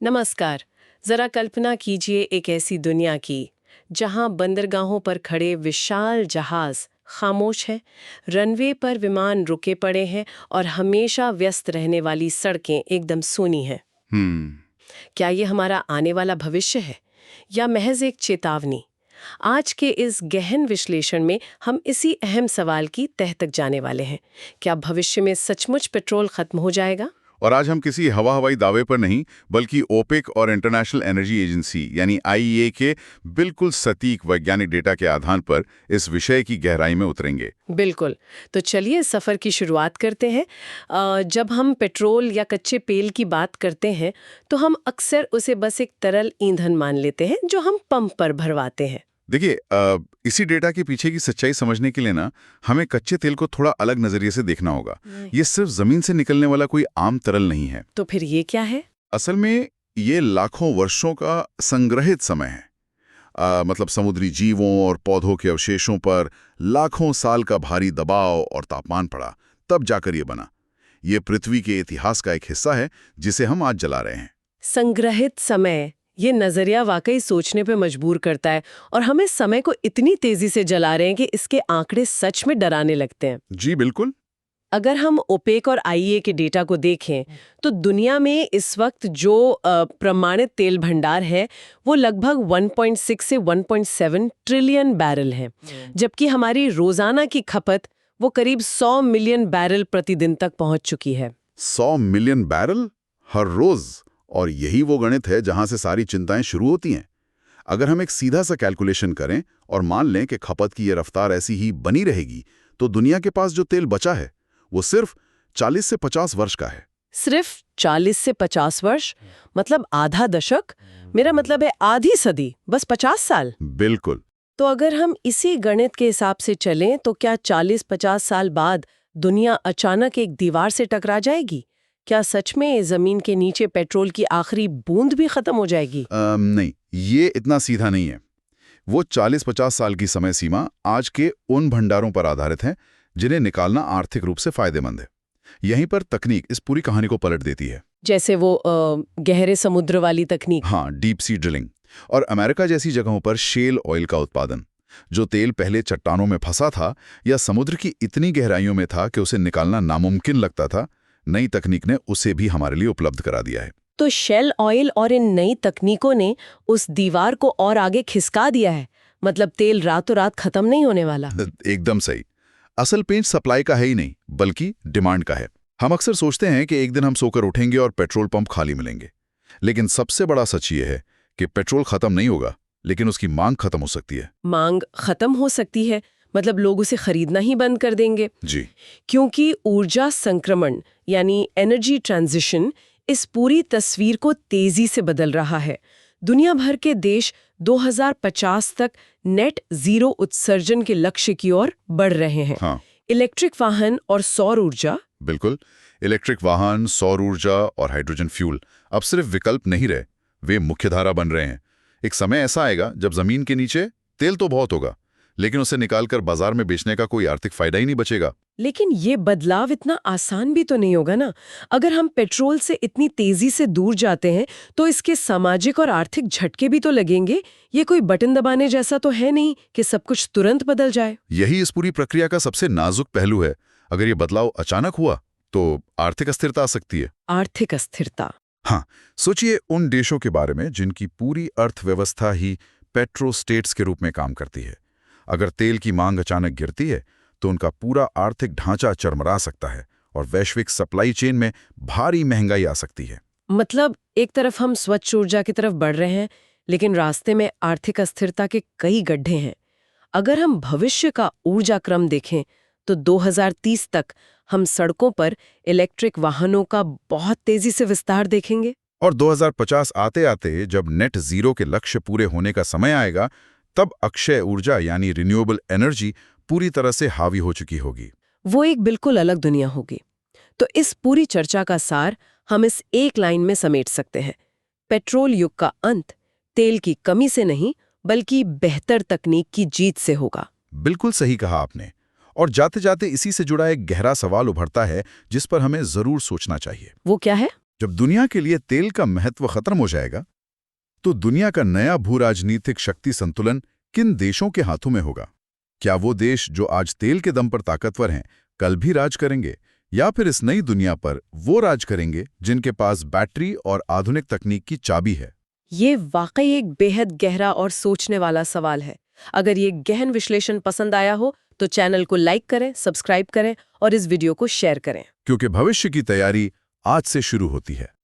नमस्कार। जरा कल्पना कीजिए एक ऐसी दुनिया की जहां बंदरगाहों पर खड़े विशाल जहाज खामोश हैं, रनवे पर विमान रुके पड़े हैं और हमेशा व्यस्त रहने वाली सड़कें एकदम सूनी हैं। हम्म। क्या ये हमारा आने वाला भविष्य है या महज एक चेतावनी? आज के इस गहन विश्लेषण में हम इसी अहम सवाल की तह तक जाने वाले हैं। क्या भविष्य में सचमुच पेट्रोल खत्म हो जाएगा? और आज हम किसी हवाई दावे पर नहीं, बल्कि ओपेक और इंटरनेशनल एनर्जी एजेंसी यानी आईईए के बिल्कुल सटीक वैज्ञानिक डेटा के आधार पर इस विषय की गहराई में उतरेंगे। बिल्कुल। तो चलिए सफ़र की शुरुआत करते हैं। जब हम पेट्रोल या कच्चे तेल की बात करते हैं तो हम अक्सर उसे बस एक तरल ईंधन मान लेते हैं जो हम पंप पर भरवाते हैं। देखिए, इसी डेटा के पीछे की सच्चाई समझने के लिए ना हमें कच्चे तेल को थोड़ा अलग नजरिए से देखना होगा। ये सिर्फ जमीन से निकलने वाला कोई आम तरल नहीं है। तो फिर ये क्या है? असल में ये लाखों वर्षों का संग्रहित समय है। मतलब समुद्री जीवों और पौधों के अवशेषों पर लाखों साल का भारी दबाव और तापमान पड़ा, तब जाकर ये बना। ये पृथ्वी के इतिहास का एक हिस्सा है जिसे हम आज जला रहे हैं। संग्रहित समय, ये नजरिया वाकई सोचने पे मजबूर करता है और हमें समय को इतनी तेजी से जला रहे हैं कि इसके आंकड़े सच में डराने लगते हैं। जी बिल्कुल। अगर हम ओपेक और आईईए के डेटा को देखें तो दुनिया में इस वक्त जो प्रमाणित तेल भंडार है वो लगभग 1.6 से 1.7 ट्रिलियन बैरल है, जबकि हमारी रोजाना की खपत वो करीब 100 मिलियन बैरल प्रतिदिन तक पहुंच चुकी है। 100 मिलियन बैरल हर रोज। और यही वो गणित है जहां से सारी चिंताएं शुरू होती हैं। अगर हम एक सीधा सा कैलकुलेशन करें और मान लें कि खपत की ये रफ्तार ऐसी ही बनी रहेगी, तो दुनिया के पास जो तेल बचा है वो सिर्फ 40 से 50 वर्ष का है। सिर्फ 40 से 50 वर्ष? मतलब आधा दशक? मेरा मतलब है आधी सदी, बस 50 साल। बिल्कुल। तो अगर हम इसी गणित के हिसाब से चलें तो क्या 40-50 साल बाद दुनिया अचानक एक दीवार से टकरा जाएगी? क्या सच में जमीन के नीचे पेट्रोल की आखिरी बूंद भी खत्म हो जाएगी? नहीं, ये इतना सीधा नहीं है। वो 40-50 साल की समय सीमा आज के उन भंडारों पर आधारित है जिन्हें निकालना आर्थिक रूप से फायदेमंद है। यहीं पर तकनीक इस पूरी कहानी को पलट देती है। जैसे वो गहरे समुद्र वाली तकनीक। हाँ, डीप सी ड्रिलिंग और अमेरिका जैसी जगहों पर शेल ऑयल का उत्पादन। जो तेल पहले चट्टानों में फंसा था या समुद्र की इतनी गहराइयों में था कि उसे निकालना नामुमकिन लगता था, नई तकनीक ने उसे भी हमारे लिए उपलब्ध करा दिया है। तो शेल ऑयल और इन नई तकनीकों ने उस दीवार को और आगे खिसका दिया है। मतलब तेल रातों रात खत्म नहीं होने वाला। एकदम सही। असल पेंच सप्लाई का है ही नहीं, बल्कि डिमांड का है। हम अक्सर सोचते हैं कि एक दिन हम सोकर उठेंगे और पेट्रोल पंप खाली मिलेंगे, लेकिन सबसे बड़ा सच ये है कि पेट्रोल खत्म नहीं होगा, लेकिन उसकी मांग खत्म हो सकती है। मांग खत्म हो सकती है? मतलब लोग उसे खरीदना ही बंद कर देंगे? जी। क्योंकि ऊर्जा संक्रमण यानी एनर्जी ट्रांजिशन इस पूरी तस्वीर को तेजी से बदल रहा है। दुनिया भर के देश 2050 तक नेट जीरो उत्सर्जन के लक्ष्य की ओर बढ़ रहे हैं। हाँ। इलेक्ट्रिक वाहन और सौर ऊर्जा। बिल्कुल। इलेक्ट्रिक वाहन, सौर ऊर्जा और हाइड्रोजन फ्यूल अब सिर्फ विकल्प नहीं रहे, वे मुख्यधारा बन रहे हैं। एक समय ऐसा आएगा जब जमीन के नीचे तेल तो बहुत होगा, लेकिन उसे निकालकर बाजार में बेचने का कोई आर्थिक फायदा ही नहीं बचेगा। लेकिन ये बदलाव इतना आसान भी तो नहीं होगा ना। अगर हम पेट्रोल से इतनी तेजी से दूर जाते हैं तो इसके सामाजिक और आर्थिक झटके भी तो लगेंगे। ये कोई बटन दबाने जैसा तो है नहीं कि सब कुछ तुरंत बदल जाए। यही इस पूरी प्रक्रिया का सबसे नाजुक पहलू है। अगर ये बदलाव अचानक हुआ तो आर्थिक अस्थिरता आ सकती है। आर्थिक अस्थिरता? हाँ, सोचिए उन देशों के बारे में जिनकी पूरी अर्थव्यवस्था ही पेट्रो स्टेट्स के रूप में काम करती है। अगर तेल की मांग अचानक गिरती है तो उनका पूरा आर्थिक ढांचा चरमरा सकता है और वैश्विक सप्लाई चेन में भारी महंगाई आ सकती है। मतलब एक तरफ हम स्वच्छ ऊर्जा की तरफ बढ़ रहे हैं, लेकिन रास्ते में आर्थिक अस्थिरता के कई गड्ढे हैं। अगर हम भविष्य का ऊर्जा क्रम देखें तो 2030 तक हम सड़कों पर इलेक्ट्रिक वाहनों का बहुत तेजी से विस्तार देखेंगे। और 2050 आते आते जब नेट जीरो के लक्ष्य पूरे होने का समय आएगा, तब अक्षय ऊर्जा यानी रिन्यूएबल एनर्जी पूरी तरह से हावी हो चुकी होगी। वो एक बिल्कुल अलग दुनिया होगी। तो इस पूरी चर्चा का सार हम इस एक लाइन में समेट सकते हैं। पेट्रोल युग का अंत तेल की कमी से नहीं, बल्कि बेहतर तकनीक की जीत से होगा। बिल्कुल सही कहा आपने। और जाते जाते इसी से जुड़ा एक गहरा सवाल उभरता है जिस पर हमें जरूर सोचना चाहिए। वो क्या है? जब दुनिया के लिए तेल का महत्व खत्म हो जाएगा, तो दुनिया का नया भू-राजनीतिक शक्ति संतुलन किन देशों के हाथों में होगा? क्या वो देश जो आज तेल के दम पर ताकतवर हैं, कल भी राज करेंगे, या फिर इस नई दुनिया पर वो राज करेंगे जिनके पास बैटरी और आधुनिक तकनीक की चाबी है? ये वाकई एक बेहद गहरा और सोचने वाला सवाल है। अगर ये गहन विश्लेषण पसंद आया हो तो चैनल को लाइक करें, सब्सक्राइब करें और इस वीडियो को शेयर करें। क्योंकि भविष्य की तैयारी आज से शुरू होती है।